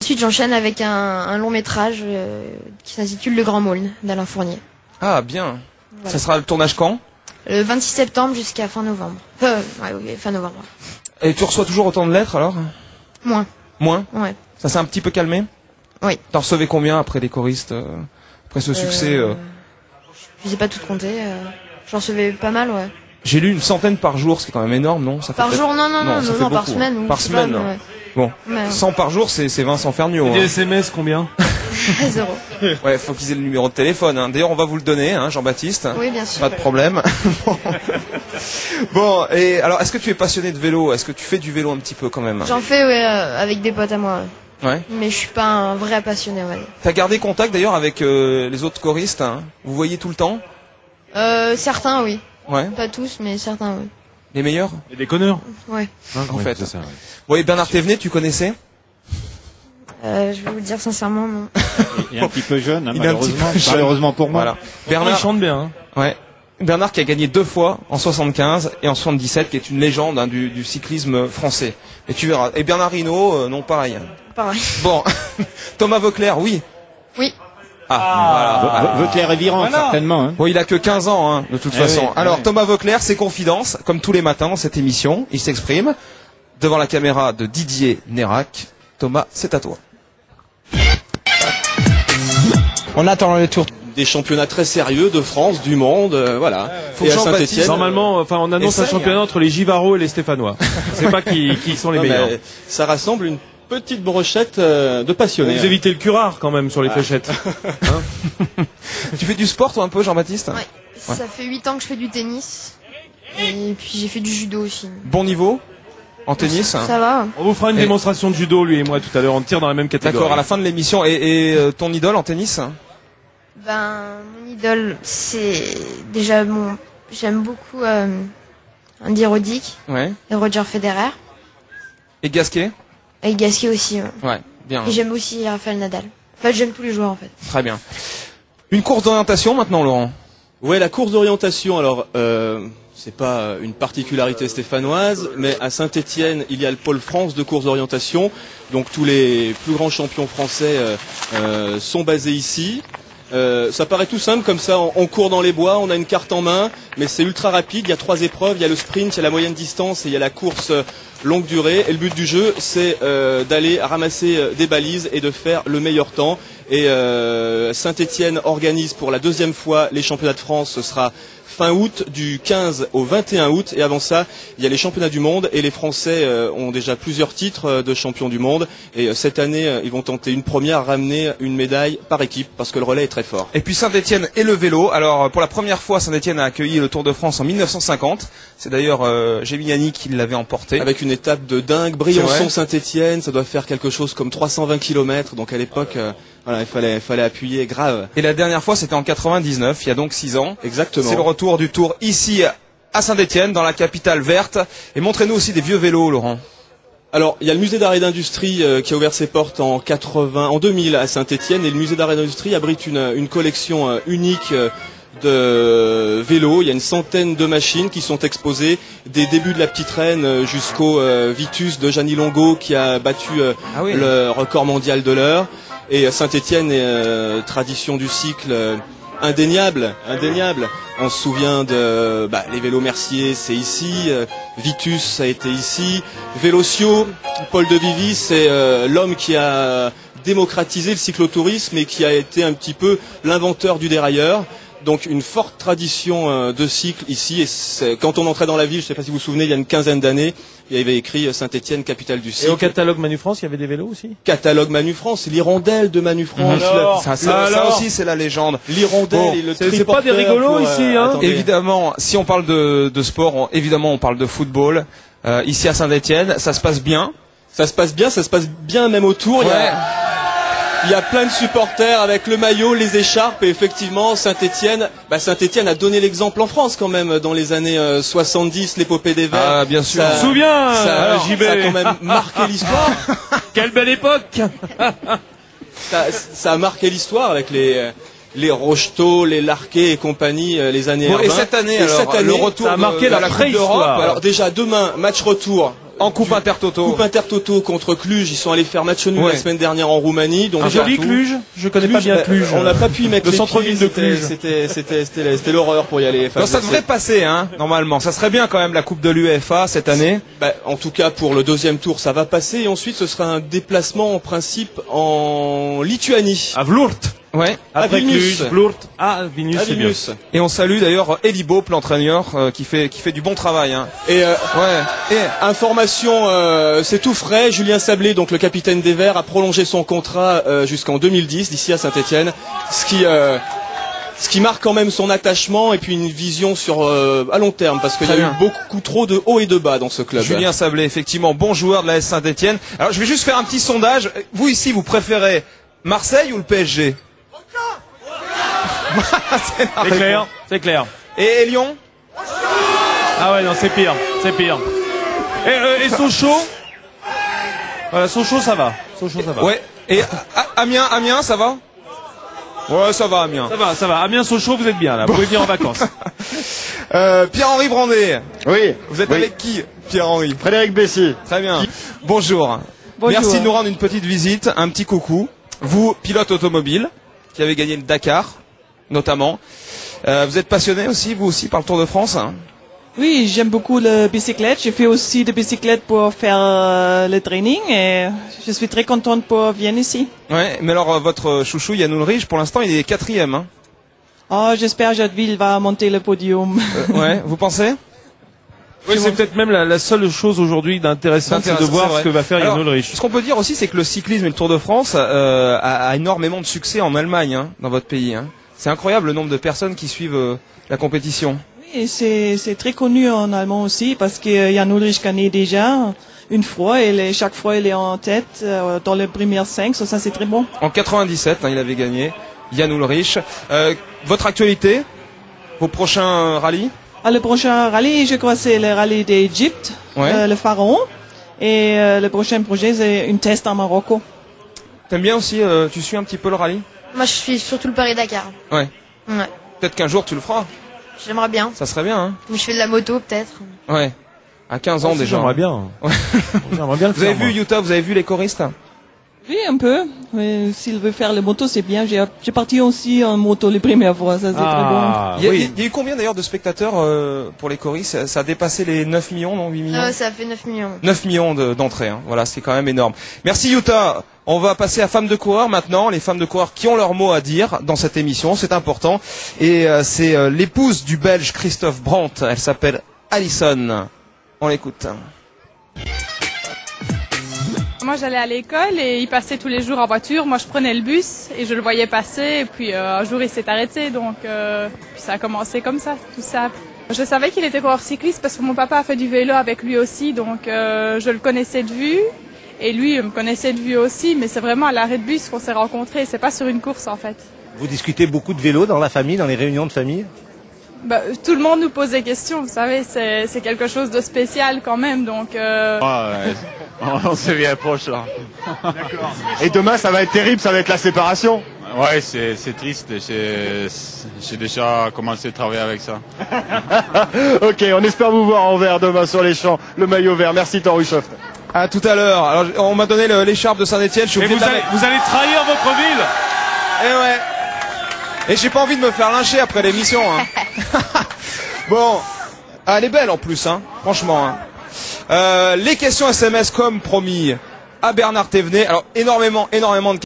Ensuite, j'enchaîne avec un long métrage qui s'intitule Le Grand Maulne d'Alain Fournier. Ah, bien. Voilà. Ça sera le tournage quand? Le 26 septembre jusqu'à fin novembre. Oui, fin novembre. Et tu reçois toujours autant de lettres alors? Moins. Moins? Ouais. Ça s'est un petit peu calmé? Oui. T'en recevais combien après les choristes, après ce succès Je sais pas tout compter. J'en recevais pas mal, ouais. J'ai lu une centaine par jour, ce qui est quand même énorme, non? Ça fait Par jour, non, ça fait par beaucoup, semaine. hein. Oui, Par semaine, pas, non. ouais. Bon, Mais, 100 par jour, c'est Vincent Ferniaud. Les Hein. SMS, combien? 0. Ouais, faut qu'ils aient le numéro de téléphone. Hein. D'ailleurs, on va vous le donner, hein, Jean-Baptiste. Oui, bien sûr. Pas de problème. Bon, et alors, est-ce que tu es passionné de vélo? Est-ce que tu fais du vélo un petit peu quand même? J'en fais, ouais, avec des potes à moi. Ouais. Mais je suis pas un vrai passionné, on va dire. T'as gardé contact d'ailleurs avec les autres choristes, hein? Vous voyez tout le temps? Certains, oui. Ouais. Pas tous, mais certains, oui. Les meilleurs? Et des conneurs. Ouais. En fait. C'est ça, ouais. Bon, et Bernard Thévenet, tu connaissais? Je vais vous dire sincèrement, non. Il est un petit peu jeune, hein, Il est un petit malheureusement. peu jeune. Malheureusement pour moi. Voilà. Il Bernard, chante bien. Hein. ouais. Bernard qui a gagné 2 fois en 75 et en 77, qui est une légende hein, du cyclisme français. Et tu verras. Et Bernard Hinault, non, pareil. Pareil. Bon, Thomas Voeckler, oui. Oui. Ah, voilà. Veuclair et Virant, certainement. Hein. Bon, il a que 15 ans, hein, de toute Eh façon. oui, Alors, oui. Thomas Voeckler, ses confidences, comme tous les matins dans cette émission, il s'exprime devant la caméra de Didier Nérac. Thomas, c'est à toi. On attend le tour. Des championnats très sérieux de France, du monde, voilà. Faut Et que à Jean-Baptiste- Saint-Étienne, Normalement, enfin, on annonce un Essaye. championnat entre les Givaro et les Stéphanois. Je sais pas qui sont les meilleurs. ça rassemble une petite brochette de passionnés. Vous évitez le curare quand même sur les fléchettes. Tu fais du sport, toi, un peu, Jean-Baptiste? Ouais. Ça fait 8 ans que je fais du tennis. Et puis j'ai fait du judo aussi. Bon niveau en tennis? Ça va. On vous fera une Et- démonstration de judo, lui et moi, tout à l'heure. On tire dans la même catégorie. D'accord, à la fin de l'émission. Et ton idole en tennis? Ben, mon idole, c'est déjà mon. J'aime beaucoup Andy Roddick Ouais. et Roger Federer. Et Gasquet? Et Gasquet aussi. Ouais. Ouais, bien. Et j'aime aussi Rafael Nadal. En fait, j'aime tous les joueurs en fait. Très bien. Une course d'orientation maintenant, Laurent? Ouais, la course d'orientation, alors, c'est pas une particularité stéphanoise, mais à Saint-Étienne, il y a le pôle France de course d'orientation. Donc tous les plus grands champions français sont basés ici. Ça paraît tout simple comme ça, on court dans les bois, on a une carte en main, mais c'est ultra rapide, il y a 3 épreuves, il y a le sprint, il y a la moyenne distance et il y a la course longue durée. Et le but du jeu, c'est d'aller ramasser des balises et de faire le meilleur temps. Et Saint-Étienne organise pour la 2e fois les championnats de France, ce sera fin août, du 15 au 21 août. Et avant ça, il y a les championnats du monde et les Français ont déjà plusieurs titres de champions du monde. Et cette année, ils vont tenter une première, ramener une médaille par équipe parce que le relais est très fort. Et puis Saint-Étienne et le vélo. Alors pour la première fois, Saint-Étienne a accueilli le Tour de France en 1950. C'est d'ailleurs Géminiani qui l'avait emporté. Avec une étape de dingue, Briançon-Saint-Étienne, ça doit faire quelque chose comme 320 km. Donc à l'époque, voilà, il fallait appuyer grave. Et la dernière fois, c'était en 99, il y a donc 6 ans. Exactement. C'est le retour du Tour ici à Saint-Étienne, dans la capitale verte. Et montrez-nous aussi des vieux vélos, Laurent. Alors, il y a le musée d'art et d'industrie qui a ouvert ses portes en 2000 à Saint-Étienne, et le musée d'art et d'industrie abrite une collection unique de vélos. Il y a une centaine de machines qui sont exposées, des débuts de la petite reine jusqu'au Vitus de Gianni Longo qui a battu le record mondial de l'heure. Et Saint-Étienne est tradition du cycle indéniable. On se souvient de les vélos Mercier, c'est ici. Vitus, ça a été ici. Vélocio, Paul de Vivis, c'est l'homme qui a démocratisé le cyclotourisme et qui a été un petit peu l'inventeur du dérailleur. Donc une forte tradition de cycle ici. Et quand on entrait dans la ville, je ne sais pas si vous vous souvenez, il y a une quinzaine d'années, il y avait écrit Saint-Étienne, capitale du cycle. Et au catalogue Manu France, il y avait des vélos aussi? Catalogue Manu France, l'hirondelle de Manu France. Ça aussi, c'est la légende. L'hirondelle et le c'est pas des rigolos ici, hein. attendez. Évidemment, si on parle de sport, évidemment, on parle de football. Ici à Saint-Étienne, ça se passe bien. Ça se passe bien même autour. Ouais. Il y a plein de supporters avec le maillot, les écharpes, et effectivement, Saint-Étienne a donné l'exemple en France quand même dans les années 70, l'épopée des Verts. Ah, bien sûr. Je me souviens, JB. Ça a quand même marqué l'histoire. Quelle belle époque. Ça a marqué l'histoire avec les Rocheteau, les Larquet et compagnie, les années Bon, 20. et cette année, le retour ça a marqué de la la Coupe préhistoire. d'Europe. Alors déjà demain, match retour En Coupe Intertoto. Coupe Intertoto contre Cluj. Ils sont allés faire match nul Ouais. la semaine dernière en Roumanie. Donc Un joli Cluj. Je connais pas bien Cluj. On n'a pas pu y mettre Le les centre-ville pieds, de Cluj. C'était l'horreur pour y aller. Enfin, Non, ça devrait passer, hein, normalement. Ça serait bien quand même la Coupe de l'UEFA cette année. Bah, en tout cas, pour le deuxième tour, ça va passer. Et ensuite, ce sera un déplacement en principe en Lituanie. À Vlurt. Ouais. Après Vilnius. Cluj, Vlurt. Ah, Vilnius, À c'est bien. Vilnius. Et on salue d'ailleurs Eli Bope, l'entraîneur, qui fait du bon travail, hein. Et Ouais. Et information, c'est tout frais. Julien Sablé, donc le capitaine des Verts, a prolongé son contrat jusqu'en 2010, d'ici à Saint-Étienne, ce qui marque quand même son attachement et puis une vision sur à long terme, parce qu'il y a Très eu bien. beaucoup trop de hauts et de bas dans ce club. Julien Sablé, effectivement, bon joueur de la S Saint-Étienne. Alors je vais juste faire un petit sondage. Vous ici, vous préférez Marseille ou le PSG? C'est la C'est réponse. clair, c'est clair. Et Lyon? Ah ouais, non, c'est pire, c'est pire. Et Sochaux? Voilà, Sochaux, ça va. Sochaux, ça va. Ouais. Et Amiens, ça va? Ouais, ça va, Amiens. Ça va. Amiens, Sochaux, vous êtes bien, là. Vous pouvez venir en vacances. Pierre-Henri Brandet. Oui. Vous êtes Oui. avec qui, Pierre-Henri? Frédéric Bessy. Très bien. Bonjour. Bonjour. Merci de nous rendre une petite visite, un petit coucou. Vous, pilote automobile, qui avez gagné le Dakar, notamment. Vous êtes passionné aussi, vous aussi, par le Tour de France, hein? Oui, j'aime beaucoup la bicyclette. Je fais aussi de bicyclette pour faire le training et je suis très contente pour venir ici. Ouais, mais alors votre chouchou Jan Ullrich, pour l'instant, il est 4e, hein? Oh, j'espère que Jadville va monter le podium. Ouais, vous pensez? Oui, c'est peut-être même la seule chose aujourd'hui d'intéressant, c'est de D'intéressant, voir c'est ce que vrai. va faire Alors, Jan Ullrich. Ce qu'on peut dire aussi, c'est que le cyclisme et le Tour de France a énormément de succès en Allemagne, hein, dans votre pays, hein. C'est incroyable le nombre de personnes qui suivent la compétition. Oui, c'est très connu en allemand aussi parce que Jan Ullrich gagne déjà une fois et chaque fois il est en tête dans les premières 5, ça c'est très bon. En 97, hein, il avait gagné, Jan Ullrich. Votre actualité? Vos prochains rallyes? Ah, le prochain rallye, je crois c'est le rallye d'Égypte, Ouais. le Pharaon. Et le prochain projet c'est une test en Marocco. T'aimes bien aussi, tu suis un petit peu le rallye? Moi, je suis surtout le Paris-Dakar. Ouais. Ouais. Peut-être qu'un jour tu le feras. J'aimerais bien. Ça serait bien, hein? Ou je fais de la moto, peut-être. Ouais. À 15 ans Si, déjà. J'aimerais bien. J'aimerais bien le Vous avez faire, vu moi. Utah, vous avez vu les choristes? Oui, un peu. Mais s'il veut faire les motos, c'est bien. J'ai parti aussi en moto les premières fois, ça c'est Ah, Il y a oui. eu combien d'ailleurs de spectateurs pour les choristes? Ça a dépassé les 9 millions, non? 8 millions? Ça fait 9 millions. 9 millions d'entrées, hein. Voilà, c'est quand même énorme. Merci Utah. On va passer à femmes de coureurs maintenant, les femmes de coureurs qui ont leur mot à dire dans cette émission, c'est important. Et c'est l'épouse du Belge Christophe Brandt, elle s'appelle Alison. On l'écoute. Moi, j'allais à l'école et il passait tous les jours en voiture. Moi, je prenais le bus et je le voyais passer. Et puis, un jour, il s'est arrêté. Donc, puis ça a commencé comme ça, tout ça. Je savais qu'il était coureur cycliste parce que mon papa a fait du vélo avec lui aussi. Donc, je le connaissais de vue. Et lui, il me connaissait de vue aussi. Mais c'est vraiment à l'arrêt de bus qu'on s'est rencontrés. C'est pas sur une course, en fait. Vous discutez beaucoup de vélo dans la famille, dans les réunions de famille? Bah, tout le monde nous pose des questions. Vous savez, c'est quelque chose de spécial quand même. Donc, On se vient proche là. Et demain, ça va être terrible, ça va être la séparation. Ouais, c'est triste. J'ai déjà commencé à travailler avec ça. Ok, on espère vous voir en vert demain sur les champs, le maillot vert. Merci Tanrushov. À tout à l'heure. Alors, on m'a donné l'écharpe de Saint-Etienne. Je suis Et obligé vous de la allez, mettre. vous allez trahir votre ville. Eh ouais. Et j'ai pas envie de me faire lyncher après l'émission, hein. Bon. Ah, elle est belle en plus, hein. Franchement, hein. Les questions SMS comme promis à Bernard Thévenet. Alors, énormément de